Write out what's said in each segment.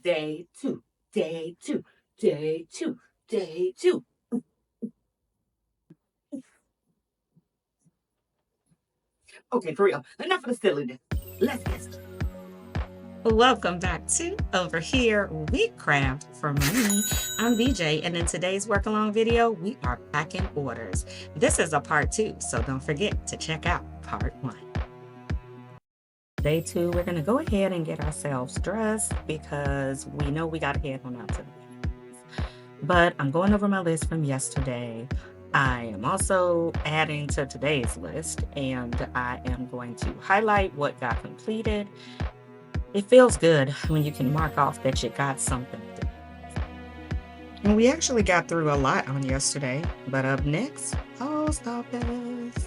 day two, day two, day two, day two. Okay, for real. Enough of the silliness. Let's get started. Welcome back to Over Here We Craft for Money. I'm BJ, and in today's work along video, we are packing orders. This is a part 2, so don't forget to check out part 1. Day 2, we're going to go ahead and get ourselves dressed because we know we got to head on out to the business. But I'm going over my list from yesterday. I am also adding to today's list, and I am going to highlight what got completed. It feels good when you can mark off that you got something done. And we actually got through a lot on yesterday, but up next, post office.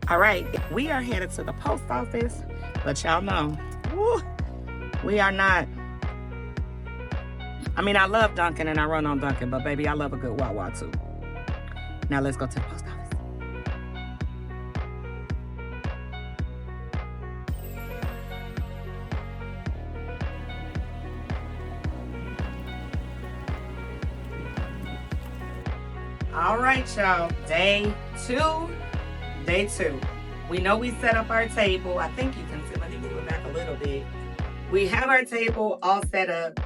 All right, we are headed to the post office, but y'all know, we are not. I mean, I love Dunkin' and I run on Dunkin', but baby, I love a good Wawa too. Now let's go to the post office. All right, y'all, day 2. We know we set up our table. I think you can see, let me move it back a little bit. We have our table all set up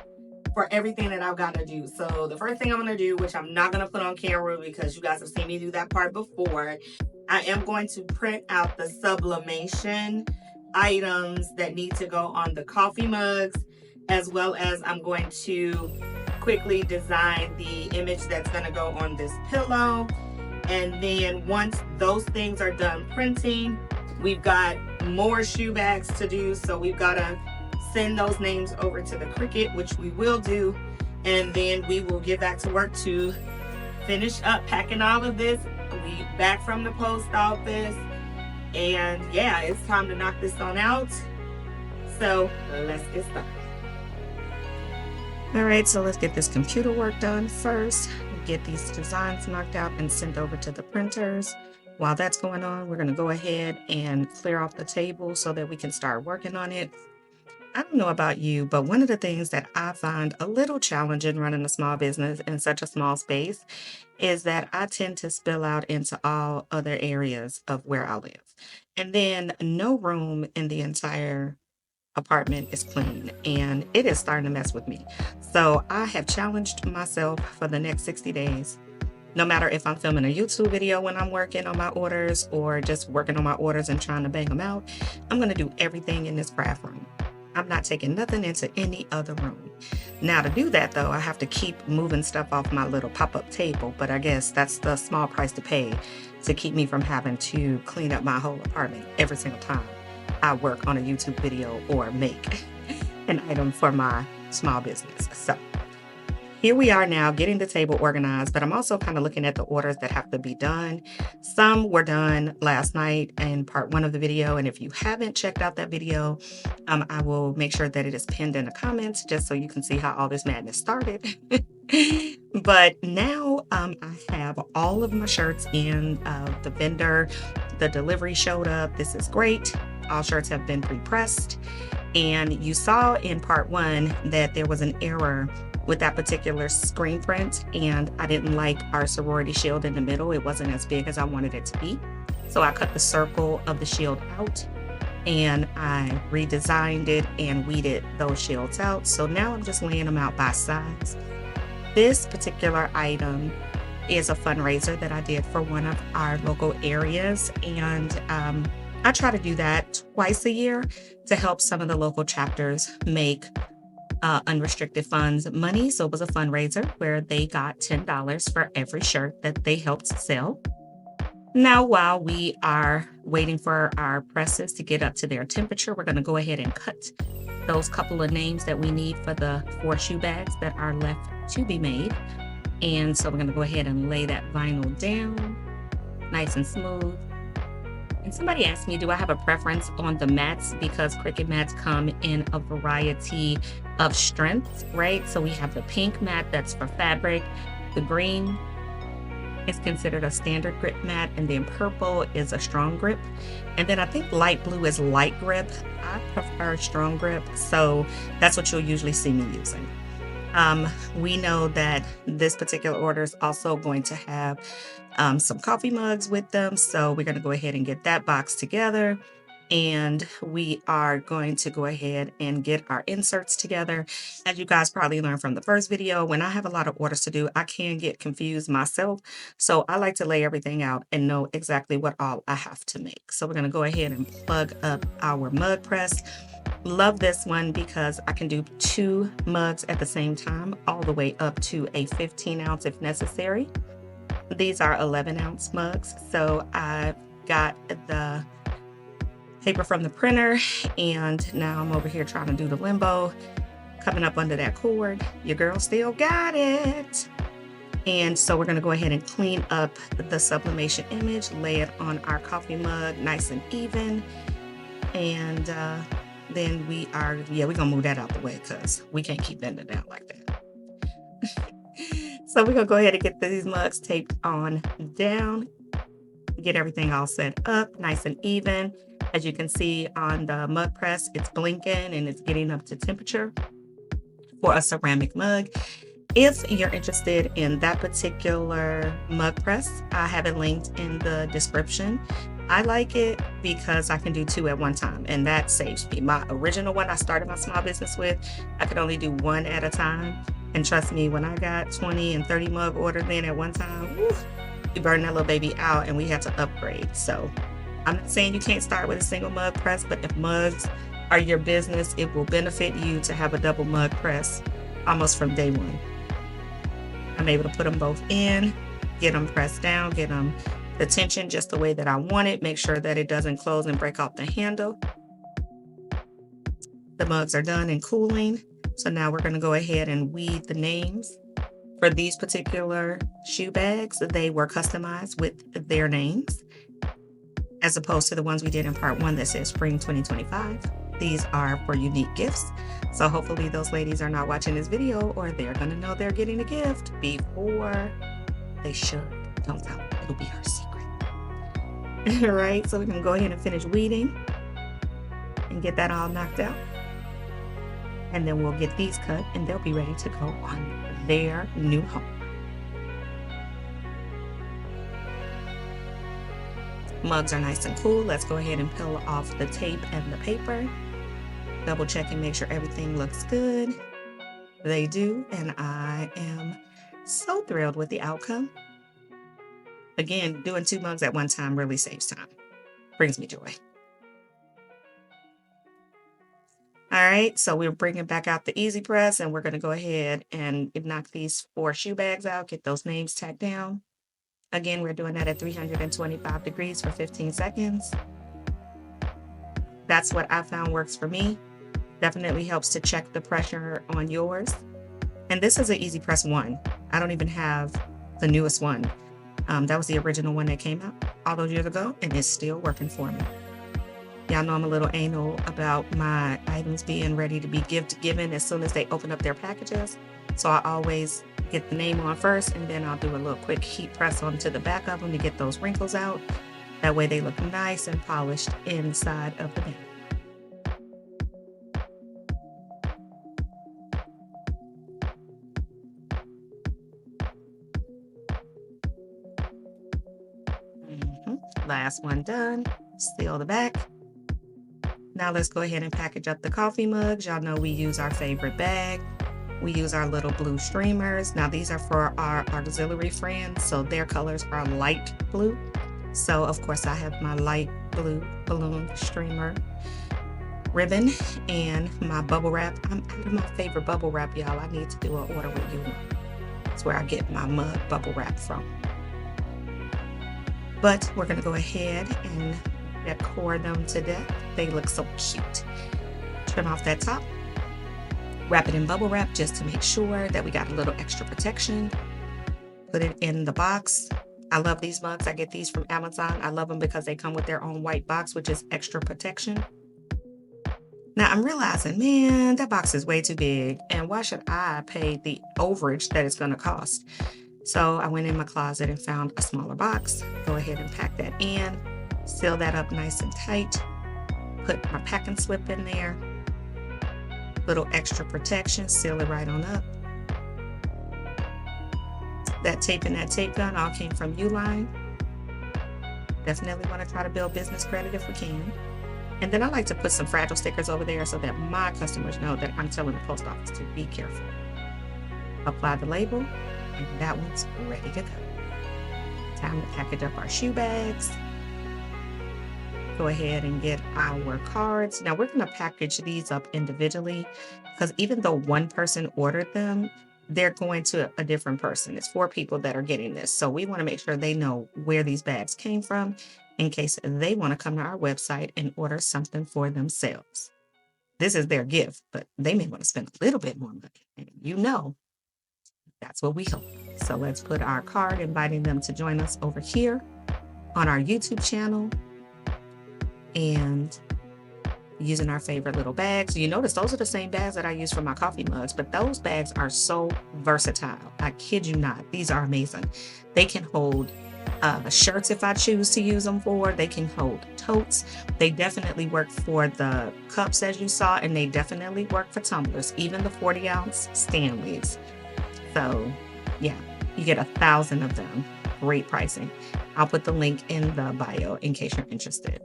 for everything that I've got to do. So the first thing I'm going to do, which I'm not going to put on camera because you guys have seen me do that part before, I am going to print out the sublimation items that need to go on the coffee mugs, as well as I'm going to quickly design the image that's going to go on this pillow. And then once those things are done printing, we've got more shoe bags to do. So we've got to send those names over to the Cricut, which we will do. And then we will get back to work to finish up packing all of this. We back from the post office. And yeah, it's time to knock this on out. So let's get started. All right, so let's get this computer work done first. Get these designs knocked out and sent over to the printers. While that's going on, we're going to go ahead and clear off the table so that we can start working on it. I don't know about you, but one of the things that I find a little challenging running a small business in such a small space is that I tend to spill out into all other areas of where I live. And then no room in the entire apartment is clean, and it is starting to mess with me. So I have challenged myself for the next 60 days. No matter if I'm filming a YouTube video when I'm working on my orders or just working on my orders and trying to bang them out, I'm going to do everything in this craft room. I'm not taking nothing into any other room. Now to do that though, I have to keep moving stuff off my little pop-up table, but I guess that's the small price to pay to keep me from having to clean up my whole apartment every single time I work on a YouTube video or make an item for my small business. So here we are now getting the table organized, but I'm also kind of looking at the orders that have to be done. Some were done last night in part 1 of the video. And if you haven't checked out that video, I will make sure that it is pinned in the comments just so you can see how all this madness started. But now I have all of my shirts in the vendor. The delivery showed up. This is great. All shirts have been pre-pressed. And you saw in part 1 that there was an error with that particular screen print, and I didn't like our sorority shield in the middle. It wasn't as big as I wanted it to be. So I cut the circle of the shield out and I redesigned it and weeded those shields out. So now I'm just laying them out by size. This particular item is a fundraiser that I did for one of our local areas, and I try to do that twice a year to help some of the local chapters make unrestricted funds money. So it was a fundraiser where they got $10 for every shirt that they helped sell. Now, while we are waiting for our presses to get up to their temperature, we're going to go ahead and cut those couple of names that we need for the 4 shoe bags that are left to be made. And so we're going to go ahead and lay that vinyl down nice and smooth. And somebody asked me, do I have a preference on the mats? Because Cricut mats come in a variety of strengths, right? So we have the pink mat that's for fabric, the green is considered a standard grip mat, and then purple is a strong grip. And then I think light blue is light grip. I prefer strong grip, so that's what you'll usually see me using. We know that this particular order is also going to have some coffee mugs with them. So we're going to go ahead and get that box together. And we are going to go ahead and get our inserts together. As you guys probably learned from the first video, when I have a lot of orders to do, I can get confused myself. So I like to lay everything out and know exactly what all I have to make. So we're going to go ahead and plug up our mug press. Love this one because I can do 2 mugs at the same time, all the way up to a 15-ounce if necessary. These are 11-ounce mugs. So I've got the paper from the printer, and now I'm over here trying to do the limbo, coming up under that cord. Your girl still got it. And so we're going to go ahead and clean up the sublimation image, lay it on our coffee mug nice and even. And then we're going to move that out the way because we can't keep bending down like that. So we're going to go ahead and get these mugs taped on down, get everything all set up nice and even. As you can see on the mug press, it's blinking and it's getting up to temperature for a ceramic mug. If you're interested in that particular mug press, I have it linked in the description. I like it because I can do 2 at one time, and that saves me. My original one I started my small business with, I could only do 1 at a time. And trust me, when I got 20 and 30 mug orders in at one time, woo, we burned that little baby out and we had to upgrade. So I'm not saying you can't start with a single mug press, but if mugs are your business, it will benefit you to have a double mug press almost from day one. I'm able to put them both in, get them pressed down, get them the tension just the way that I want it, make sure that it doesn't close and break off the handle. The mugs are done and cooling. So now we're going to go ahead and weed the names. For these particular shoe bags, they were customized with their names, as opposed to the ones we did in part 1 that says Spring 2025. These are for unique gifts. So hopefully those ladies are not watching this video, or they're going to know they're getting a gift before they should. Don't tell them. It'll be her secret. All right, so we're going to go ahead and finish weeding and get that all knocked out. And then we'll get these cut and they'll be ready to go on their new home. Mugs are nice and cool. Let's go ahead and peel off the tape and the paper. Double check and make sure everything looks good. They do, and I am so thrilled with the outcome. Again, doing 2 mugs at one time really saves time. Brings me joy. All right, so we're bringing back out the Easy Press, and we're going to go ahead and knock these 4 shoe bags out, get those names tacked down. Again, we're doing that at 325 degrees for 15 seconds. That's what I found works for me. Definitely helps to check the pressure on yours. And this is an Easy Press 1. I don't even have the newest one. That was the original one that came out all those years ago, and it's still working for me. Y'all know I'm a little anal about my items being ready to be given as soon as they open up their packages. So I always get the name on first, and then I'll do a little quick heat press onto the back of them to get those wrinkles out. That way they look nice and polished inside of the bag. Last one done. Seal the back. Now let's go ahead and package up the coffee mugs. Y'all know we use our favorite bag. We use our little blue streamers. Now these are for our auxiliary friends, so their colors are light blue. So of course I have my light blue balloon streamer ribbon and my bubble wrap. I'm out of my favorite bubble wrap, y'all. I need to do an order with you. That's where I get my mug bubble wrap from. But we're gonna go ahead and decor them to death. They look so cute. Trim off that top. Wrap it in bubble wrap just to make sure that we got a little extra protection. Put it in the box. I love these mugs. I get these from Amazon. I love them because they come with their own white box, which is extra protection. Now I'm realizing, man, that box is way too big. And why should I pay the overage that it's going to cost? So I went in my closet and found a smaller box. Go ahead and pack that in. Seal that up nice and tight. Put my packing slip in there. Little extra protection. Seal it right on up. That tape and that tape gun all came from Uline. Definitely want to try to build business credit if we can. And then I like to put some fragile stickers over there so that my customers know that I'm telling the post office to be careful. Apply the label, and that one's ready to go. Time to package up our shoe bags. Go ahead and get our cards. Now we're going to package these up individually because even though one person ordered them, they're going to a different person. It's 4 people that are getting this. So we want to make sure they know where these bags came from in case they want to come to our website and order something for themselves. This is their gift, but they may want to spend a little bit more money. And you know, that's what we hope. So let's put our card inviting them to join us over here on our YouTube channel and using our favorite little bags. You notice those are the same bags that I use for my coffee mugs, but those bags are so versatile. I kid you not. These are amazing. They can hold shirts if I choose to use them for. They can hold totes. They definitely work for the cups as you saw, and they definitely work for tumblers, even the 40-ounce Stanleys. So yeah, you get 1,000 of them. Great pricing. I'll put the link in the bio in case you're interested.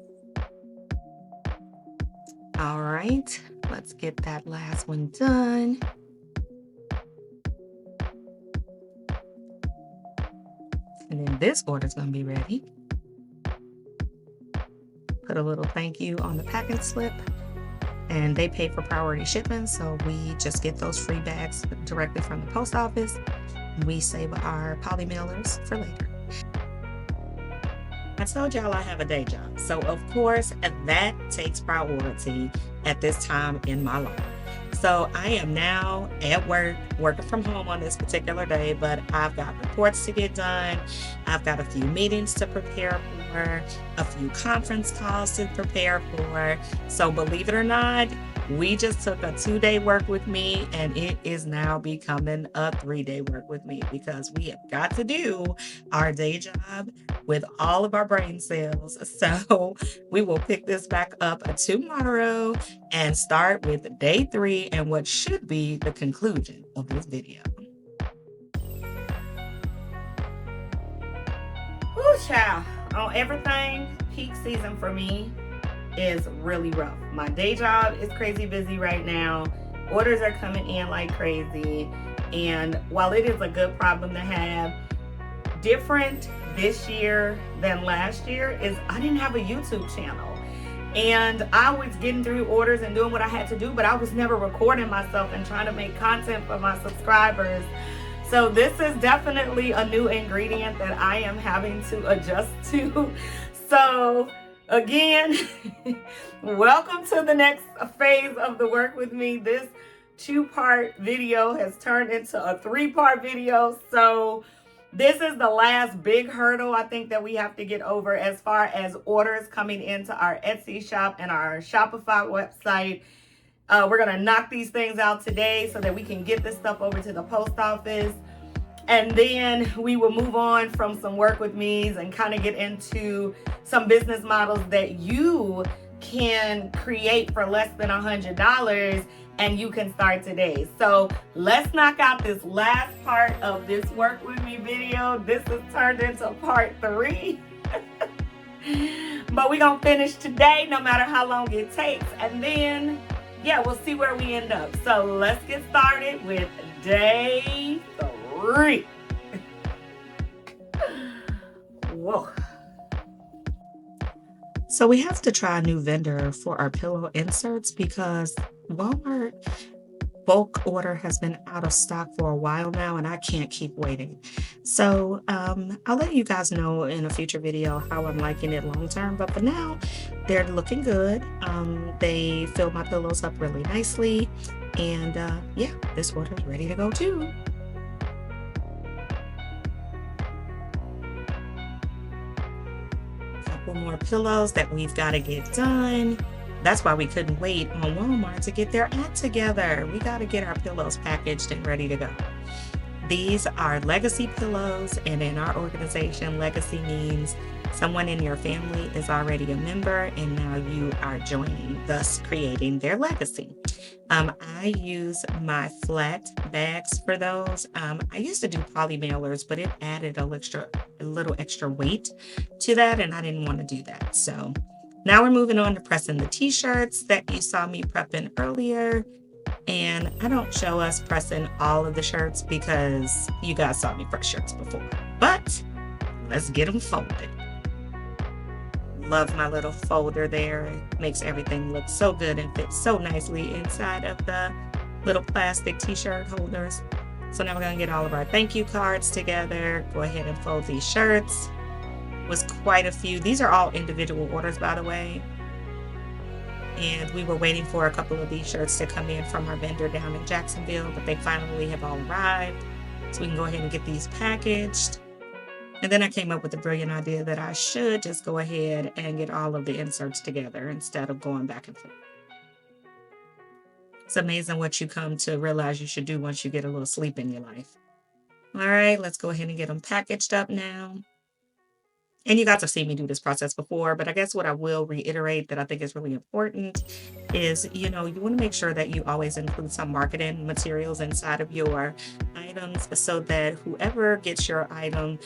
All right, let's get that last one done. And then this order is going to be ready. Put a little thank you on the packing slip. And they pay for priority shipment, so we just get those free bags directly from the post office. We save our poly mailers for later. I told y'all I have a day job, so of course that takes priority at this time in my life. So I am now at work, working from home on this particular day, but I've got reports to get done. I've got a few meetings to prepare for, a few conference calls to prepare for. So believe it or not, we just took a 2-day work with me, and it is now becoming a 3-day work with me because we have got to do our day job with all of our brain cells. So we will pick this back up tomorrow and start with day 3 and what should be the conclusion of this video. Woo, child. On everything, peak season for me is really rough. My day job is crazy busy right now. Orders are coming in like crazy. And while it is a good problem to have, different this year than last year is I didn't have a YouTube channel. And I was getting through orders and doing what I had to do, but I was never recording myself and trying to make content for my subscribers. So this is definitely a new ingredient that I am having to adjust to. So again, welcome to the next phase of the work with me. This 2-part video has turned into a 3-part video. So this is the last big hurdle I think that we have to get over as far as orders coming into our Etsy shop and our Shopify website. We're going to knock these things out today so that we can get this stuff over to the post office. And then we will move on from some work with me's and kind of get into some business models that you can create for less than $100 and you can start today. So let's knock out this last part of this work with me video. This has turned into part 3. But we're going to finish today no matter how long it takes. And then, yeah, we'll see where we end up. So let's get started with day 3. Whoa. So we have to try a new vendor for our pillow inserts because Walmart bulk order has been out of stock for a while now and I can't keep waiting. So I'll let you guys know in a future video how I'm liking it long term, but for now they're looking good. They fill my pillows up really nicely, and yeah, this order is ready to go too. couple more pillows that we've got to get done. That's why we couldn't wait on Walmart to get their act together. We got to get our pillows packaged and ready to go. These are legacy pillows, and in our organization, legacy means someone in your family is already a member and now you are joining, thus creating their legacy. I use my flat bags for those. I used to do poly mailers, but it added a little extra weight to that, and I didn't want to do that. So now we're moving on to pressing the t-shirts that you saw me prepping earlier. And I don't show us pressing all of the shirts because you guys saw me press shirts before. But let's get them folded. Love my little folder there. It makes everything look so good and fits so nicely inside of the little plastic t-shirt holders. So now we're going to get all of our thank you cards together. Go ahead and fold these shirts. It was quite a few. These are all individual orders, by the way. And we were waiting for a couple of these shirts to come in from our vendor down in Jacksonville, but they finally have all arrived. So we can go ahead and get these packaged. And then I came up with the brilliant idea that I should just go ahead and get all of the inserts together instead of going back and forth. It's amazing what you come to realize you should do once you get a little sleep in your life. All right, let's go ahead and get them packaged up now. And you guys have seen me do this process before, but I guess what I will reiterate that I think is really important is, you want to make sure that you always include some marketing materials inside of your items so that whoever gets your item,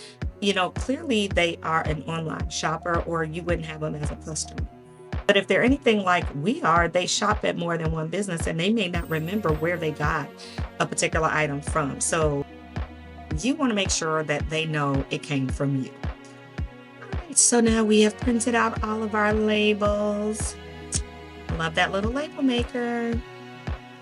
clearly they are an online shopper or you wouldn't have them as a customer. But if they're anything like we are, they shop at more than one business and they may not remember where they got a particular item from. So you want to make sure that they know it came from you. So now we have printed out all of our labels. I love that little label maker.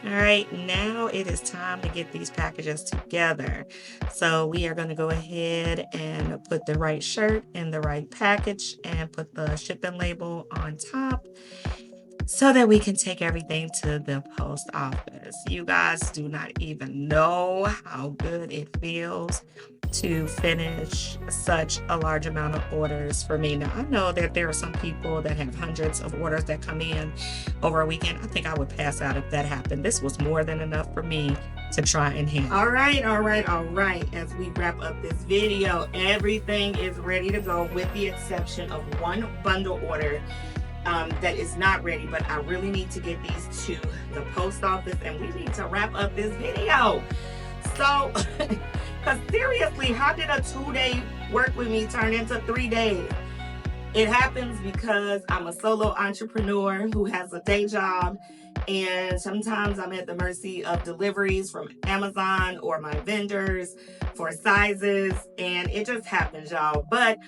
All right, now it is time to get these packages together. So we are going to go ahead and put the right shirt in the right package and put the shipping label on top so that we can take everything to the post office. You guys do not even know how good it feels to finish such a large amount of orders for me. Now, I know that there are some people that have hundreds of orders that come in over a weekend. I think I would pass out if that happened. This was more than enough for me to try and handle. All right. As we wrap up this video, everything is ready to go with the exception of one bundle order that is not ready, but I really need to get these to the post office and we need to wrap up this video. So, because seriously, how did a 2-day work with me turn into 3 days? It happens because I'm a solo entrepreneur who has a day job, and sometimes I'm at the mercy of deliveries from Amazon or my vendors for sizes, and it just happens, y'all. But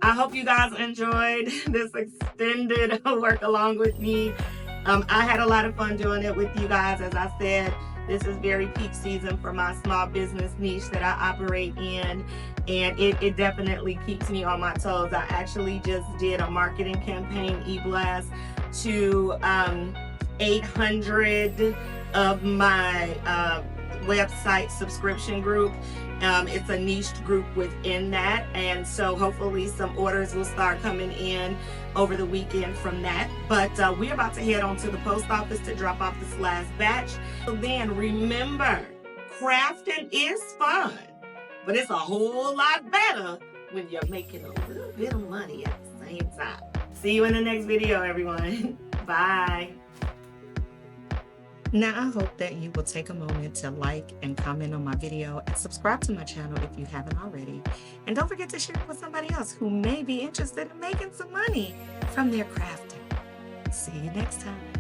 I hope you guys enjoyed this extended work along with me. I had a lot of fun doing it with you guys. As I said, this is very peak season for my small business niche that I operate in, and it definitely keeps me on my toes. I actually just did a marketing campaign e-blast to 800 of my website subscription group. It's a niched group within that, and so hopefully some orders will start coming in over the weekend from that. But we're about to head on to the post office to drop off this last batch. So then remember, crafting is fun, but it's a whole lot better when you're making a little bit of money at the same time. See you in the next video, everyone. Bye. Now, I hope that you will take a moment to like and comment on my video and subscribe to my channel if you haven't already. And don't forget to share it with somebody else who may be interested in making some money from their crafting. See you next time.